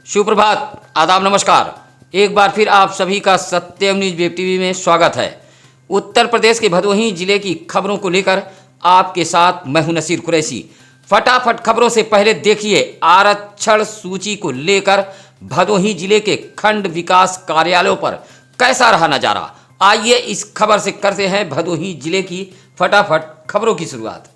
सुप्रभात, आदाब, नमस्कार। एक बार फिर आप सभी का सत्यम न्यूज वेब टीवी में स्वागत है। उत्तर प्रदेश के भदोही जिले की खबरों को लेकर आपके साथ मैं हूं नसीर कुरैशी। फटाफट खबरों से पहले देखिए आरक्षण सूची को लेकर भदोही जिले के खंड विकास कार्यालयों पर कैसा रहा नजारा। आइए इस खबर से करते हैं भदोही जिले की फटाफट खबरों की शुरुआत।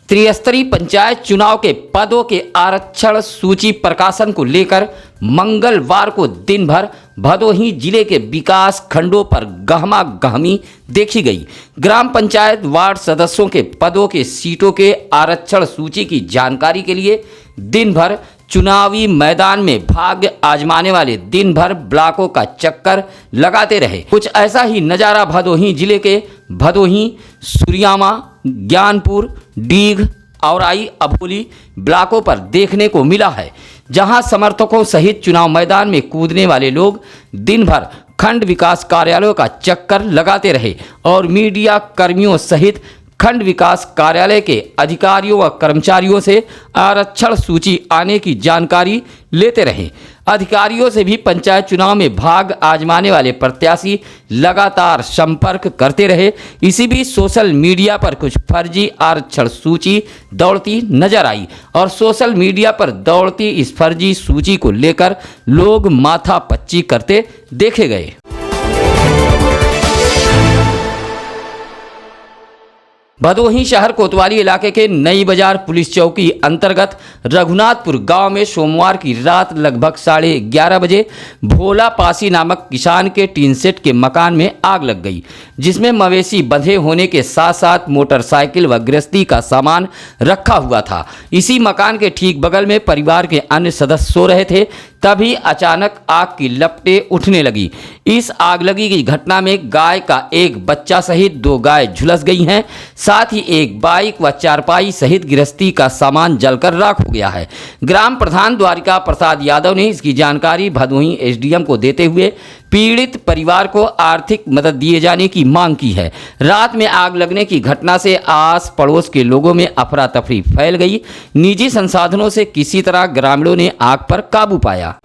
त्रिस्तरीय पंचायत चुनाव के पदों के आरक्षण सूची प्रकाशन को लेकर मंगलवार को दिन भर भदोही जिले के विकास खंडों पर गहमा गहमी देखी गई। ग्राम पंचायत वार्ड सदस्यों के पदों के सीटों के आरक्षण सूची की जानकारी के लिए दिन भर चुनावी मैदान में भाग्य आजमाने वाले दिन भर ब्लॉकों का चक्कर लगाते रहे। कुछ ऐसा ही नज़ारा भदोही जिले के भदोही, सुरियामा, ज्ञानपुर, डीग, औराई, अभोली ब्लॉकों पर देखने को मिला है, जहां समर्थकों सहित चुनाव मैदान में कूदने वाले लोग दिन भर खंड विकास कार्यालयों का चक्कर लगाते रहे और मीडिया कर्मियों सहित खंड विकास कार्यालय के अधिकारियों व कर्मचारियों से आरक्षण सूची आने की जानकारी लेते रहे। अधिकारियों से भी पंचायत चुनाव में भाग आजमाने वाले प्रत्याशी लगातार संपर्क करते रहे। इसी बीच सोशल मीडिया पर कुछ फर्जी आरक्षण सूची दौड़ती नजर आई और सोशल मीडिया पर दौड़ती इस फर्जी सूची को लेकर लोग माथापच्ची करते देखे गए। भदोही शहर कोतवाली इलाके के नई बाजार पुलिस चौकी अंतर्गत रघुनाथपुर गांव में सोमवार की रात लगभग 11:30 बजे भोला पासी नामक किसान के टीन सेट के मकान में आग लग गई, जिसमें मवेशी बंधे होने के साथ साथ मोटरसाइकिल व गृहस्थी का सामान रखा हुआ था। इसी मकान के ठीक बगल में परिवार के अन्य सदस्य सो रहे थे, तभी अचानक आग की लपटें उठने लगी। इस आगलगी की घटना में गाय का एक बच्चा सहित 2 गाय झुलस गई हैं। साथ ही एक बाइक व चारपाई सहित गृहस्थी का सामान जलकर राख हो गया है। ग्राम प्रधान द्वारिका प्रसाद यादव ने इसकी जानकारी भदोही एसडीएम को देते हुए पीड़ित परिवार को आर्थिक मदद दिए जाने की मांग की है। रात में आग लगने की घटना से आस पड़ोस के लोगों में अफरा तफरी फैल गई। निजी संसाधनों से किसी तरह ग्रामीणों ने आग पर काबू पाया।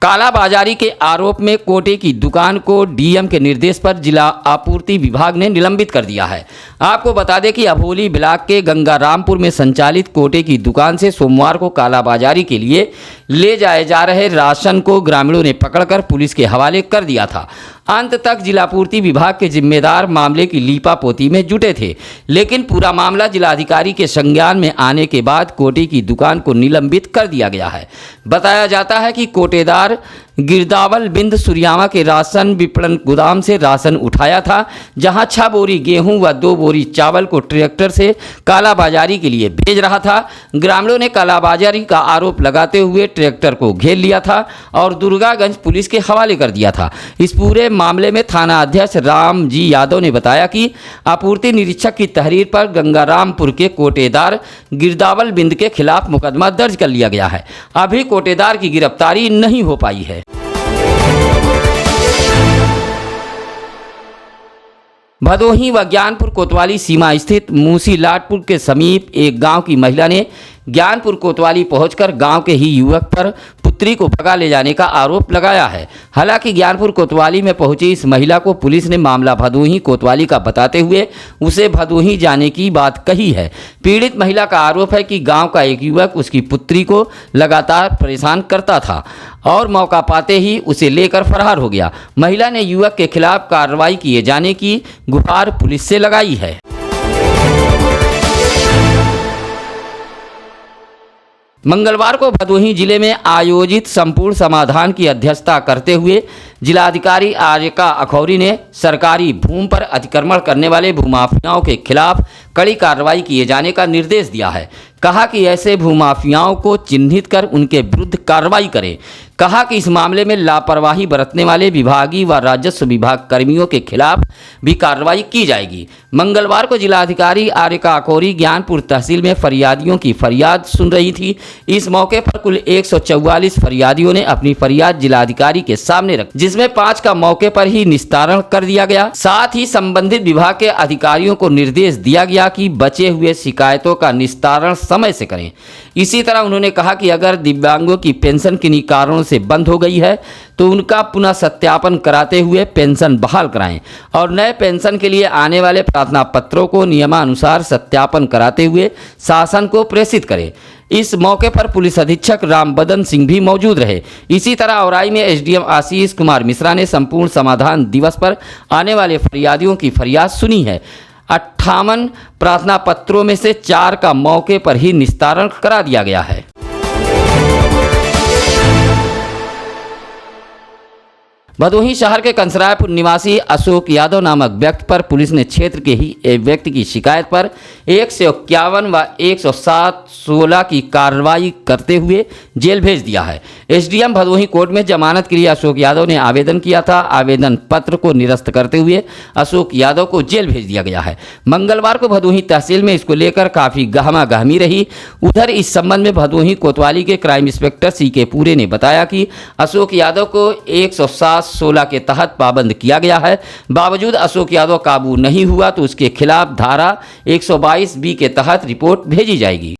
कालाबाजारी के आरोप में कोटे की दुकान को डीएम के निर्देश पर जिला आपूर्ति विभाग ने निलंबित कर दिया है। आपको बता दें कि अभोली ब्लॉक के गंगारामपुर में संचालित कोटे की दुकान से सोमवार को कालाबाजारी के लिए ले जाए जा रहे राशन को ग्रामीणों ने पकड़कर पुलिस के हवाले कर दिया था। अंत तक जिलापूर्ति विभाग के जिम्मेदार मामले की लीपापोती में जुटे थे, लेकिन पूरा मामला जिलाधिकारी के संज्ञान में आने के बाद कोटे की दुकान को निलंबित कर दिया गया है। बताया जाता है कि कोटेदार गिरदावल बिंद सुरियामा के राशन विपणन गोदाम से राशन उठाया था, जहां 6 बोरी गेहूं व 2 बोरी चावल को ट्रैक्टर से कालाबाजारी के लिए भेज रहा था। ग्रामीणों ने कालाबाजारी का आरोप लगाते हुए ट्रैक्टर को घेर लिया था और दुर्गागंज पुलिस के हवाले कर दिया था। इस पूरे मामले में थाना अध्यक्ष राम जी यादव ने बताया कि आपूर्ति निरीक्षक की तहरीर पर गंगारामपुर के कोटेदार गिरदावल बिंद के खिलाफ मुकदमा दर्ज कर लिया गया है। अभी कोटेदार की गिरफ्तारी नहीं हो पाई है। भदोही व ज्ञानपुर कोतवाली सीमा स्थित मूसी लाटपुर के समीप एक गांव की महिला ने ज्ञानपुर कोतवाली पहुंचकर गांव के ही युवक पर पुत्री को भगा ले जाने का आरोप लगाया है। हालांकि ज्ञानपुर कोतवाली में पहुंची इस महिला को पुलिस ने मामला भदोही कोतवाली का बताते हुए उसे भदोही जाने की बात कही है। पीड़ित महिला का आरोप है कि गांव का एक युवक उसकी पुत्री को लगातार परेशान करता था और मौका पाते ही उसे लेकर फरार हो गया। महिला ने युवक के खिलाफ कार्रवाई किए जाने की गुहार पुलिस से लगाई है। मंगलवार को भदोही जिले में आयोजित संपूर्ण समाधान की अध्यक्षता करते हुए जिलाधिकारी आर्यका अखौरी ने सरकारी भूमि पर अतिक्रमण करने वाले भूमाफियाओं के खिलाफ कड़ी कार्रवाई किए जाने का निर्देश दिया है। कहा कि ऐसे भूमाफियाओं को चिन्हित कर उनके विरुद्ध कार्रवाई करें। कहा कि इस मामले में लापरवाही बरतने वाले विभागीय व राजस्व विभाग कर्मियों के खिलाफ भी कार्रवाई की जाएगी। मंगलवार को जिलाधिकारी आर्यका अखौरी ज्ञानपुर तहसील में फरियादियों की फरियाद सुन रही थी। इस मौके पर कुल 144 फरियादियों ने अपनी फरियाद जिलाधिकारी के सामने रखी, जिसमें 5 का मौके पर ही निस्तारण कर दिया गया। साथ ही संबंधित विभाग के अधिकारियों को निर्देश दिया गया कि बचे हुए शिकायतों का निस्तारण समय से करें। इसी तरह उन्होंने कहा कि अगर दिव्यांगों की पेंशन किन्हीं कारणों से बंद हो गई है तो उनका पुनः सत्यापन कराते हुए पेंशन बहाल कराएं और नए पेंशन के लिए आने वाले प्रार्थना पत्रों को नियमानुसार सत्यापन कराते हुए शासन को प्रेषित करें। इस मौके पर पुलिस अधीक्षक रामबदन सिंह भी मौजूद रहे। इसी तरह औराई में एसडीएम आशीष कुमार मिश्रा ने संपूर्ण समाधान दिवस पर आने वाले फरियादियों की फरियाद सुनी है। 58 प्रार्थना पत्रों में से 4 का मौके पर ही निस्तारण करा दिया गया है। भदोही शहर के कंसरायपुर निवासी अशोक यादव नामक व्यक्ति पर पुलिस ने क्षेत्र के ही एक व्यक्ति की शिकायत पर 151 व 107/16 की कार्रवाई करते हुए जेल भेज दिया है। एसडीएम भदोही कोर्ट में जमानत के लिए अशोक यादव ने आवेदन किया था। आवेदन पत्र को निरस्त करते हुए अशोक यादव को जेल भेज दिया गया है। मंगलवार को भदोही तहसील में इसको लेकर काफी गहमागहमी रही। उधर इस संबंध में भदोही कोतवाली के क्राइम इंस्पेक्टर सीके पूरे ने बताया कि अशोक यादव को 107/16 के तहत पाबंद किया गया है। बावजूद अशोक यादव काबू नहीं हुआ तो उसके खिलाफ धारा 122B के तहत रिपोर्ट भेजी जाएगी।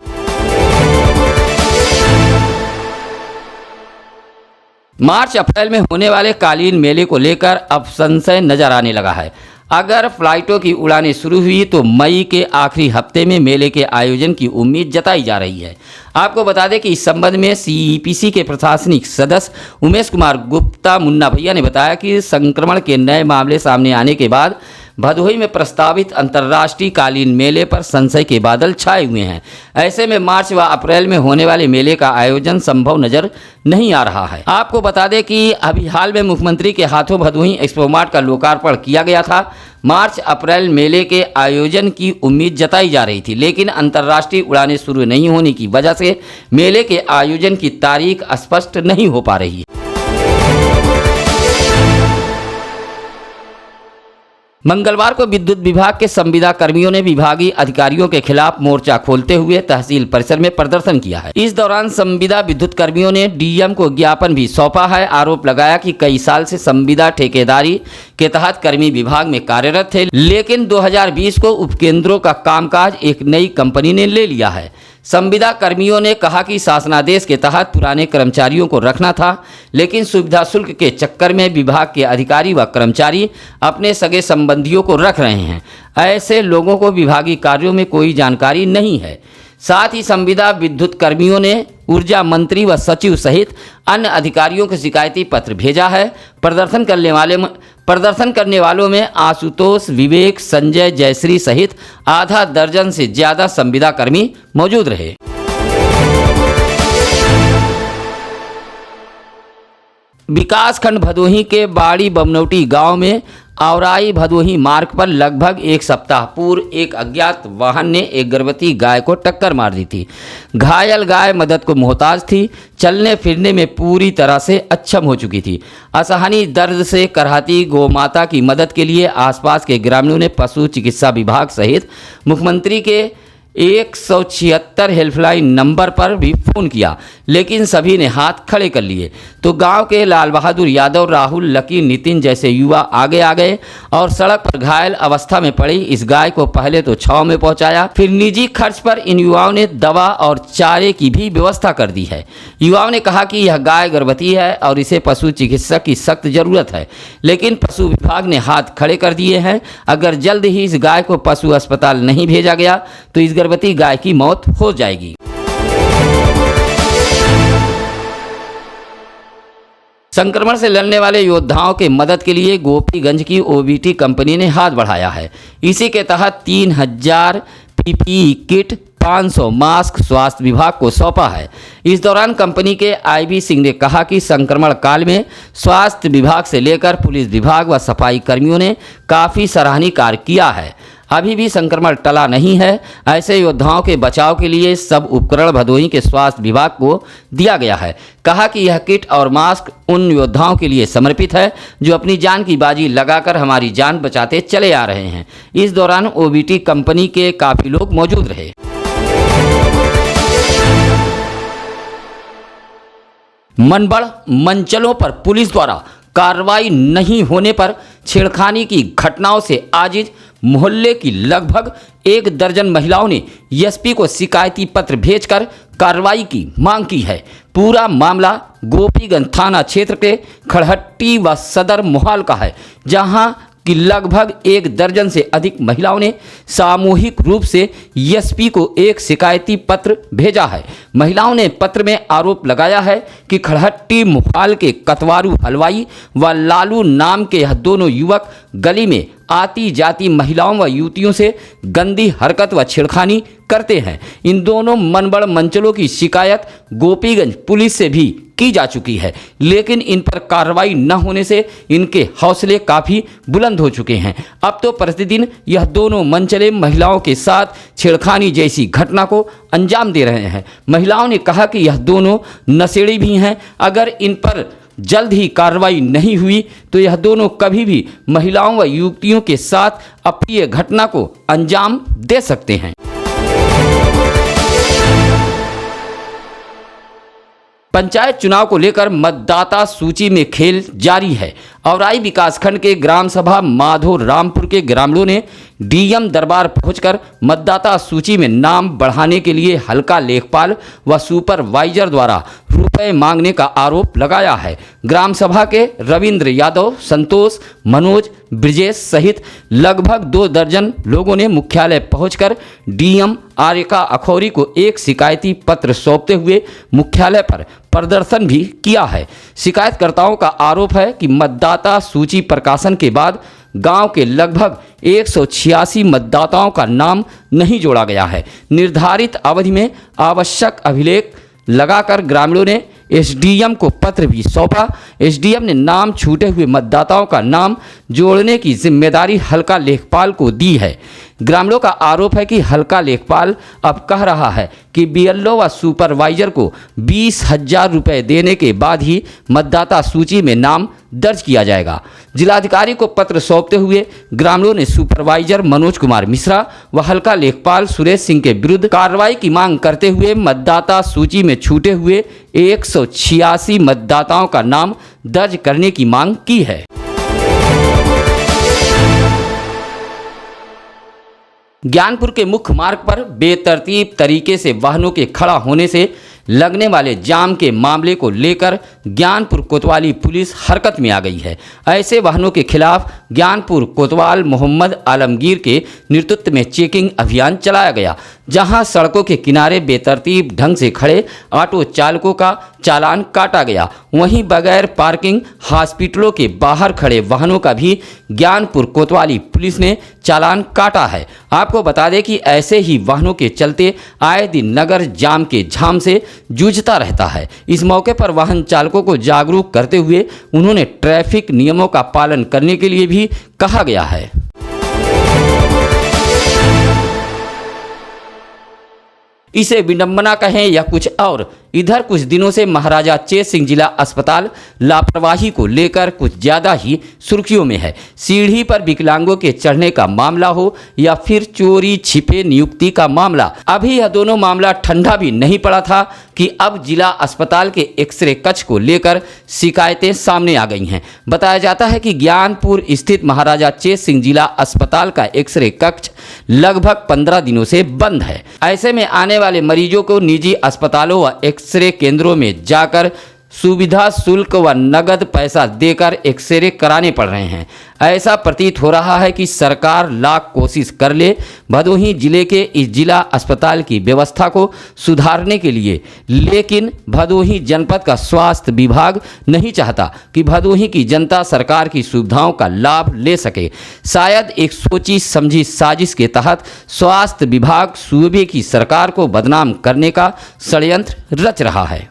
मार्च अप्रैल में होने वाले कालीन मेले को लेकर अब संशय नजर आने लगा है। अगर फ्लाइटों की उड़ानें शुरू हुई तो मई के आखिरी हफ्ते में मेले के आयोजन की उम्मीद जताई जा रही है। आपको बता दें कि इस संबंध में सीईपीसी के प्रशासनिक सदस्य उमेश कुमार गुप्ता मुन्ना भैया ने बताया कि संक्रमण के नए मामले सामने आने के बाद भदोही में प्रस्तावित अंतर्राष्ट्रीय कालीन मेले पर संशय के बादल छाए हुए हैं। ऐसे में मार्च व अप्रैल में होने वाले मेले का आयोजन संभव नजर नहीं आ रहा है। आपको बता दें कि अभी हाल में मुख्यमंत्री के हाथों भदोही एक्सपो मार्ट का लोकार्पण किया गया था। मार्च अप्रैल मेले के आयोजन की उम्मीद जताई जा रही थी, लेकिन अंतर्राष्ट्रीय उड़ानें शुरू नहीं होने की वजह से मेले के आयोजन की तारीख स्पष्ट नहीं हो पा रही है। मंगलवार को विद्युत विभाग के संविदा कर्मियों ने विभागीय अधिकारियों के खिलाफ मोर्चा खोलते हुए तहसील परिसर में प्रदर्शन किया है। इस दौरान संविदा विद्युत कर्मियों ने डीएम को ज्ञापन भी सौंपा है। आरोप लगाया कि कई साल से संविदा ठेकेदारी के तहत कर्मी विभाग में कार्यरत थे, लेकिन 2020 को उपकेंद्रों का कामकाज एक नई कंपनी ने ले लिया है। संविदा कर्मियों ने कहा कि शासनादेश के तहत पुराने कर्मचारियों को रखना था, लेकिन सुविधा शुल्क के चक्कर में विभाग के अधिकारी व कर्मचारी अपने सगे संबंधियों को रख रहे हैं। ऐसे लोगों को विभागीय कार्यों में कोई जानकारी नहीं है। साथ ही संविदा विद्युत कर्मियों ने ऊर्जा मंत्री व सचिव सहित अन्य अधिकारियों को शिकायती पत्र भेजा है। प्रदर्शन करने वालों में आशुतोष, विवेक, संजय, जयश्री सहित आधा दर्जन से ज्यादा संविदा कर्मी मौजूद रहे। विकासखंड भदोही के बाड़ी बमनौटी गांव में औराई भदोही मार्ग पर लगभग एक सप्ताह पूर्व एक अज्ञात वाहन ने एक गर्भवती गाय को टक्कर मार दी थी। घायल गाय मदद को मोहताज थी, चलने फिरने में पूरी तरह से अक्षम हो चुकी थी। असहनीय दर्द से करहाती गौमाता की मदद के लिए आसपास के ग्रामीणों ने पशु चिकित्सा विभाग सहित मुख्यमंत्री के 176 हेल्पलाइन नंबर पर भी फोन किया, लेकिन सभी ने हाथ खड़े कर लिए। तो गांव के लाल बहादुर यादव, राहुल, लकी, नितिन जैसे युवा आगे आ गए और सड़क पर घायल अवस्था में पड़ी इस गाय को पहले तो छांव में पहुंचाया, फिर निजी खर्च पर इन युवाओं ने दवा और चारे की भी व्यवस्था कर दी है। युवाओं ने कहा कि यह गाय गर्भवती है और इसे पशु चिकित्सक की सख्त जरूरत है, लेकिन पशु विभाग ने हाथ खड़े कर दिए हैं। अगर जल्द ही इस गाय को पशु अस्पताल नहीं भेजा गया तो इस गर्भवती गाय की मौत हो जाएगी। संक्रमण से लड़ने वाले योद्धाओं के मदद के लिए गोपीगंज की ओबीटी कंपनी ने हाथ बढ़ाया है। इसी के तहत 3000 पीपीई किट, 500 मास्क स्वास्थ्य विभाग को सौंपा है। इस दौरान कंपनी के आईबी सिंह ने कहा कि संक्रमण काल में स्वास्थ्य विभाग से लेकर पुलिस विभाग व सफाई कर्मियों ने काफ़ी सराहनीय कार्य किया है। अभी भी संक्रमण टला नहीं है। ऐसे योद्धाओं के बचाव के लिए सब उपकरण भदोही के स्वास्थ्य विभाग को दिया गया है। कहा कि यह किट और मास्क उन योद्धाओं के लिए समर्पित है जो अपनी जान की बाजी लगाकर हमारी जान बचाते चले आ रहे हैं। इस दौरान ओबीटी कंपनी के काफ़ी लोग मौजूद रहे। मनबड़ मंचलों पर पुलिस द्वारा कार्रवाई नहीं होने पर छेड़खानी की घटनाओं से आजिज मोहल्ले की लगभग 1 दर्जन महिलाओं ने एसपी को शिकायती पत्र भेजकर कार्रवाई की मांग की है। पूरा मामला गोपीगंज थाना क्षेत्र के खड़हट्टी व सदर मोहाल का है, जहां कि लगभग 1 दर्जन से अधिक महिलाओं ने सामूहिक रूप से एसपी को एक शिकायती पत्र भेजा है। महिलाओं ने पत्र में आरोप लगाया है कि खड़हट्टी मोहाल के कतवारू हलवाई व लालू नाम के यह दोनों युवक गली में आती जाती महिलाओं व युवतियों से गंदी हरकत व छेड़खानी करते हैं। इन दोनों मनबड़ मंचलों की शिकायत गोपीगंज पुलिस से भी की जा चुकी है, लेकिन इन पर कार्रवाई न होने से इनके हौसले काफ़ी बुलंद हो चुके हैं। अब तो प्रतिदिन यह दोनों मंचले महिलाओं के साथ छेड़खानी जैसी घटना को अंजाम दे रहे हैं। महिलाओं ने कहा कि यह दोनों नशेड़ी भी हैं। अगर इन पर जल्द ही कार्रवाई नहीं हुई तो यह दोनों कभी भी महिलाओं व युवतियों के साथ अप्रिय घटना को अंजाम दे सकते हैं। पंचायत चुनाव को लेकर मतदाता सूची में खेल जारी है। औराई विकासखंड के ग्राम सभा माधो रामपुर के ग्रामीणों ने डीएम दरबार पहुंचकर मतदाता सूची में नाम बढ़ाने के लिए हल्का लेखपाल व सुपरवाइजर द्वारा रुपए मांगने का आरोप लगाया है। ग्राम सभा के रविंद्र यादव, संतोष, मनोज, ब्रिजेश सहित लगभग 2 दर्जन लोगों ने मुख्यालय पहुंचकर डीएम आर्यका अखौरी को एक शिकायती पत्र सौंपते हुए मुख्यालय पर प्रदर्शन भी किया है। शिकायतकर्ताओं का आरोप है कि मतदाता सूची प्रकाशन के बाद गांव के लगभग 186 मतदाताओं का नाम नहीं जोड़ा गया है। निर्धारित अवधि में आवश्यक अभिलेख लगाकर ग्रामीणों ने एसडीएम को पत्र भी सौंपा। एसडीएम ने नाम छूटे हुए मतदाताओं का नाम जोड़ने की जिम्मेदारी हल्का लेखपाल को दी है। ग्रामीणों का आरोप है कि हल्का लेखपाल अब कह रहा है कि बीएलओ व सुपरवाइजर को 20,000 रुपये देने के बाद ही मतदाता सूची में नाम दर्ज किया जाएगा। जिलाधिकारी को पत्र सौंपते हुए ग्रामीणों ने सुपरवाइजर मनोज कुमार मिश्रा व हल्का लेखपाल सुरेश सिंह के विरुद्ध कार्रवाई की मांग करते हुए मतदाता सूची में छूटे हुए 186 मतदाताओं का नाम दर्ज करने की मांग की है। ज्ञानपुर के मुख्य मार्ग पर बेतरतीब तरीके से वाहनों के खड़ा होने से लगने वाले जाम के मामले को लेकर ज्ञानपुर कोतवाली पुलिस हरकत में आ गई है। ऐसे वाहनों के खिलाफ ज्ञानपुर कोतवाल मोहम्मद आलमगीर के नेतृत्व में चेकिंग अभियान चलाया गया, जहां सड़कों के किनारे बेतरतीब ढंग से खड़े ऑटो चालकों का चालान काटा गया। वहीं बगैर पार्किंग हॉस्पिटलों के बाहर खड़े वाहनों का भी ज्ञानपुर कोतवाली पुलिस ने चालान काटा है। आपको बता दें कि ऐसे ही वाहनों के चलते आए दिन नगर जाम के झाम से जूझता रहता है। इस मौके पर वाहन चालकों को जागरूक करते हुए उन्होंने ट्रैफिक नियमों का पालन करने के लिए भी कहा गया है। इसे विडंबना कहें या कुछ और, इधर कुछ दिनों से महाराजा चेत सिंह जिला अस्पताल लापरवाही को लेकर कुछ ज़्यादा ही सुर्खियों में है। सीढ़ी पर विकलांगों के चढ़ने का मामला हो या फिर चोरी छिपे नियुक्ति का मामला, अभी यह दोनों मामला ठंडा भी नहीं पड़ा था कि अब जिला अस्पताल के एक्सरे कक्ष को लेकर शिकायतें सामने आ गई हैं। बताया जाता है कि ज्ञानपुर स्थित महाराजा चेत सिंह जिला अस्पताल का एक्सरे कक्ष लगभग 15 दिनों से बंद है। ऐसे में आने वाले मरीजों को निजी अस्पतालों व एक्सरे केंद्रों में जाकर सुविधा शुल्क व नगद पैसा देकर एक्सरे कराने पड़ रहे हैं। ऐसा प्रतीत हो रहा है कि सरकार लाख कोशिश कर ले भदोही जिले के इस जिला अस्पताल की व्यवस्था को सुधारने के लिए, लेकिन भदोही जनपद का स्वास्थ्य विभाग नहीं चाहता कि भदोही की जनता सरकार की सुविधाओं का लाभ ले सके। शायद एक सोची समझी साजिश के तहत स्वास्थ्य विभाग सूबे की सरकार को बदनाम करने का षड्यंत्र रच रहा है।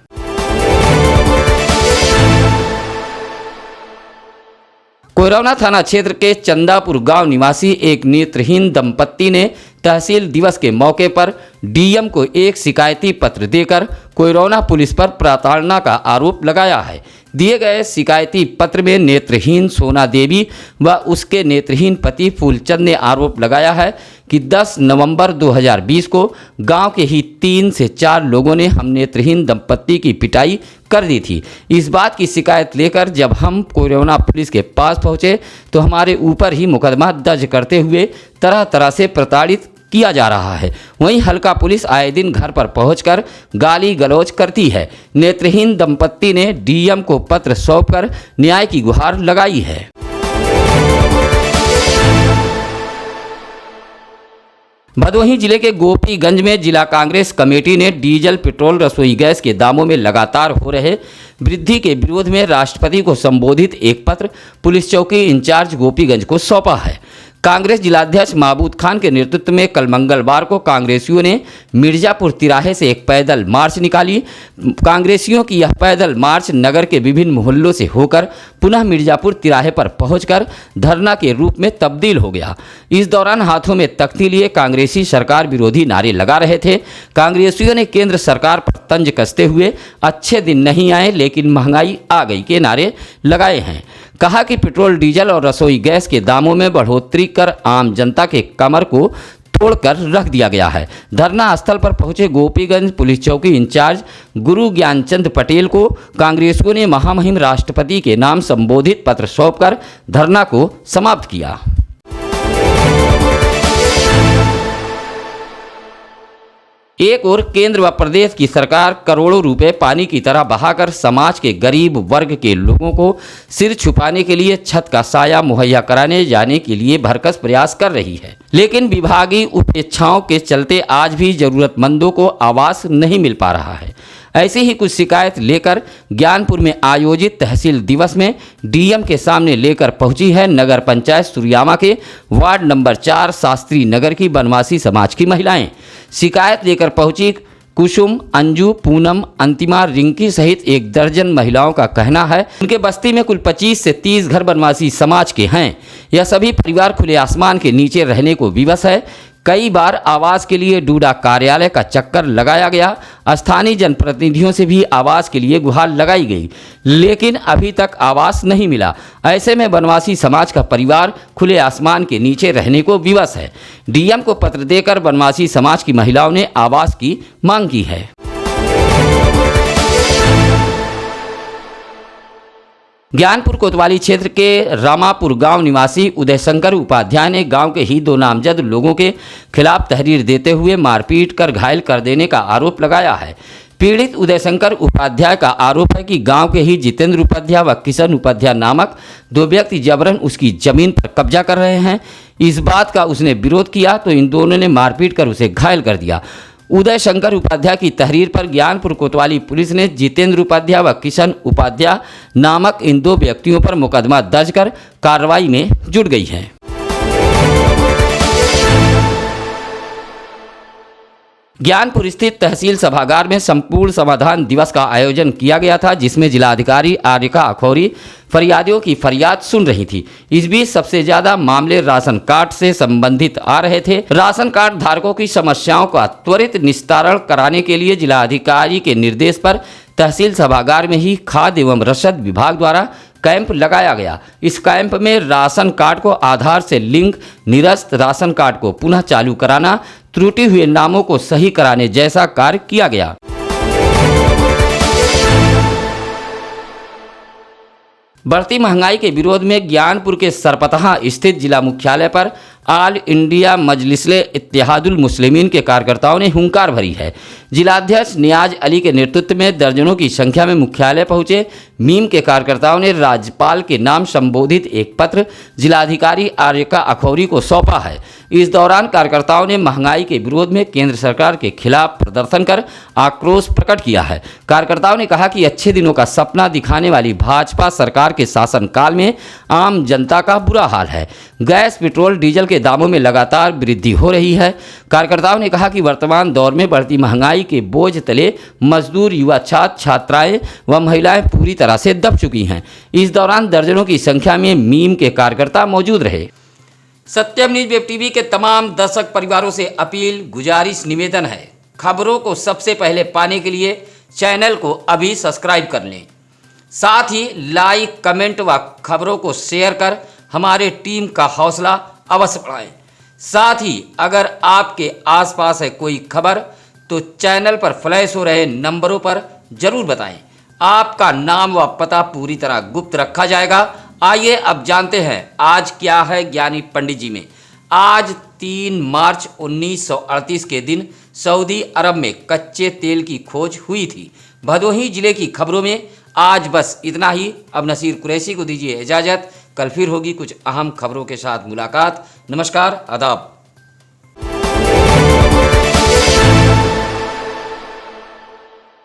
कोयरौना थाना क्षेत्र के चंदापुर गांव निवासी एक नेत्रहीन दंपत्ति ने तहसील दिवस के मौके पर डीएम को एक शिकायती पत्र देकर कोयरौना पुलिस पर प्रताड़ना का आरोप लगाया है। दिए गए शिकायती पत्र में नेत्रहीन सोना देवी व उसके नेत्रहीन पति फूलचंद ने आरोप लगाया है कि 10 नवंबर 2020 को गांव के ही 3 से 4 लोगों ने हम नेत्रहीन दंपत्ति की पिटाई कर दी थी। इस बात की शिकायत लेकर जब हम कोयरौना पुलिस के पास पहुंचे तो हमारे ऊपर ही मुकदमा दर्ज करते हुए तरह तरह से प्रताड़ित किया जा रहा है। वहीं हल्का पुलिस आए दिन घर पर पहुंचकर गाली गलौज करती है। नेत्रहीन दंपत्ति ने डीएम को पत्र सौंपकर न्याय की गुहार लगाई है। भदोही जिले के गोपीगंज में जिला कांग्रेस कमेटी ने डीजल, पेट्रोल, रसोई गैस के दामों में लगातार हो रहे वृद्धि के विरोध में राष्ट्रपति को संबोधित एक पत्र पुलिस चौकी इंचार्ज गोपीगंज को सौंपा है। कांग्रेस जिलाध्यक्ष महबूब खान के नेतृत्व में कल मंगलवार को कांग्रेसियों ने मिर्जापुर तिराहे से एक पैदल मार्च निकाली। कांग्रेसियों की यह पैदल मार्च नगर के विभिन्न मोहल्लों से होकर पुनः मिर्जापुर तिराहे पर पहुंचकर धरना के रूप में तब्दील हो गया। इस दौरान हाथों में तख्ती लिए कांग्रेसी सरकार विरोधी नारे लगा रहे थे। कांग्रेसियों ने केंद्र सरकार पर तंज कसते हुए अच्छे दिन नहीं आए लेकिन महंगाई आ गई के नारे लगाए हैं। कहा कि पेट्रोल, डीजल और रसोई गैस के दामों में बढ़ोतरी कर आम जनता के कमर को तोड़कर रख दिया गया है। धरना स्थल पर पहुंचे गोपीगंज पुलिस चौकी इंचार्ज गुरु ज्ञानचंद पटेल को कांग्रेसियों ने महामहिम राष्ट्रपति के नाम संबोधित पत्र सौंपकर धरना को समाप्त किया। एक ओर केंद्र व प्रदेश की सरकार करोड़ों रुपए पानी की तरह बहाकर समाज के गरीब वर्ग के लोगों को सिर छुपाने के लिए छत का साया मुहैया कराने जाने के लिए भरकस प्रयास कर रही है, लेकिन विभागीय उपेक्षाओं के चलते आज भी जरूरतमंदों को आवास नहीं मिल पा रहा है। ऐसी ही कुछ शिकायत लेकर ज्ञानपुर में आयोजित तहसील दिवस में डीएम के सामने लेकर पहुंची है नगर पंचायत सुरियामा के वार्ड नंबर 4 शास्त्री नगर की बनवासी समाज की महिलाएं। शिकायत लेकर पहुंची कुसुम, अंजू, पूनम, अंतिमा, रिंकी सहित 1 दर्जन महिलाओं का कहना है उनके बस्ती में कुल 25 से 30 घर बनवासी समाज के हैं। यह सभी परिवार खुले आसमान के नीचे रहने को विवश है। कई बार आवास के लिए डूडा कार्यालय का चक्कर लगाया गया। स्थानीय जनप्रतिनिधियों से भी आवास के लिए गुहार लगाई गई, लेकिन अभी तक आवास नहीं मिला। ऐसे में बनवासी समाज का परिवार खुले आसमान के नीचे रहने को विवश है। डीएम को पत्र देकर बनवासी समाज की महिलाओं ने आवास की मांग की है। ज्ञानपुर कोतवाली क्षेत्र के रामापुर गांव निवासी उदय शंकर उपाध्याय ने गांव के ही 2 नामजद लोगों के खिलाफ तहरीर देते हुए मारपीट कर घायल कर देने का आरोप लगाया है। पीड़ित उदय शंकर उपाध्याय का आरोप है कि गांव के ही जितेंद्र उपाध्याय व किशन उपाध्याय नामक 2 व्यक्ति जबरन उसकी जमीन पर कब्जा कर रहे हैं। इस बात का उसने विरोध किया तो इन दोनों ने मारपीट कर उसे घायल कर दिया। उदय शंकर उपाध्याय की तहरीर पर ज्ञानपुर कोतवाली पुलिस ने जितेंद्र उपाध्याय व किशन उपाध्याय नामक इन 2 व्यक्तियों पर मुकदमा दर्ज कर कार्रवाई में जुट गई है। ज्ञानपुर स्थित तहसील सभागार में संपूर्ण समाधान दिवस का आयोजन किया गया था, जिसमें जिलाधिकारी आर्यका अखौरी फरियादियों की फरियाद सुन रही थी। इस बीच सबसे ज्यादा मामले राशन कार्ड से संबंधित आ रहे थे। राशन कार्ड धारकों की समस्याओं का त्वरित निस्तारण कराने के लिए जिलाधिकारी के निर्देश पर तहसील सभागार में ही खाद्य एवं रसद विभाग द्वारा कैंप लगाया गया। इस कैंप में राशन कार्ड को आधार से लिंक, निरस्त राशन कार्ड को पुनः चालू कराना, त्रुटि हुए नामों को सही कराने जैसा कार्य किया गया। बढ़ती महंगाई के विरोध में ज्ञानपुर के सरपतहा स्थित जिला मुख्यालय पर ऑल इंडिया मजलिस-ए इत्तेहादुल मुस्लिमीन के कार्यकर्ताओं ने हुंकार भरी है। जिलाध्यक्ष नियाज अली के नेतृत्व में दर्जनों की संख्या में मुख्यालय पहुंचे मीम के कार्यकर्ताओं ने राज्यपाल के नाम संबोधित एक पत्र जिलाधिकारी आर्यका अखौरी को सौंपा है। इस दौरान कार्यकर्ताओं ने महंगाई के विरोध में केंद्र सरकार के खिलाफ प्रदर्शन कर आक्रोश प्रकट किया है। कार्यकर्ताओं ने कहा कि अच्छे दिनों का सपना दिखाने वाली भाजपा सरकार के शासनकाल में आम जनता का बुरा हाल है। गैस, पेट्रोल, डीजल के दामों में लगातार वृद्धि हो रही है। कार्यकर्ताओं ने कहा कि वर्तमान दौर में बढ़ती महंगाई के बोझ तले मजदूर, युवा, छात्र छात्राएं व महिलाएं पूरी तरह से दब चुकी हैं। इस दौरान दर्जनों की संख्या में मीम के कार्यकर्ता मौजूद रहे। सत्यम न्यूज वेब टीवी के तमाम दर्शक परिवारों से अपील, गुजारिश, निवेदन है खबरों को सबसे पहले पाने के लिए चैनल को अभी सब्सक्राइब कर लें। साथ ही लाइक, कमेंट व खबरों को शेयर कर हमारे टीम का हौसला अवश्य बढ़ाएं। साथ ही अगर आपके आसपास है कोई खबर तो चैनल पर फ्लैश हो रहे नंबरों पर जरूर बताएं। आपका नाम व पता पूरी तरह गुप्त रखा जाएगा। आइए अब जानते हैं आज क्या है ज्ञानी पंडित जी में। आज 3 मार्च 1938 के दिन सऊदी अरब में कच्चे तेल की खोज हुई थी। भदोही जिले की खबरों में आज बस इतना ही। अब नसीर कुरैशी को दीजिए इजाज़त। कल फिर होगी कुछ अहम खबरों के साथ मुलाकात। नमस्कार, आदाब।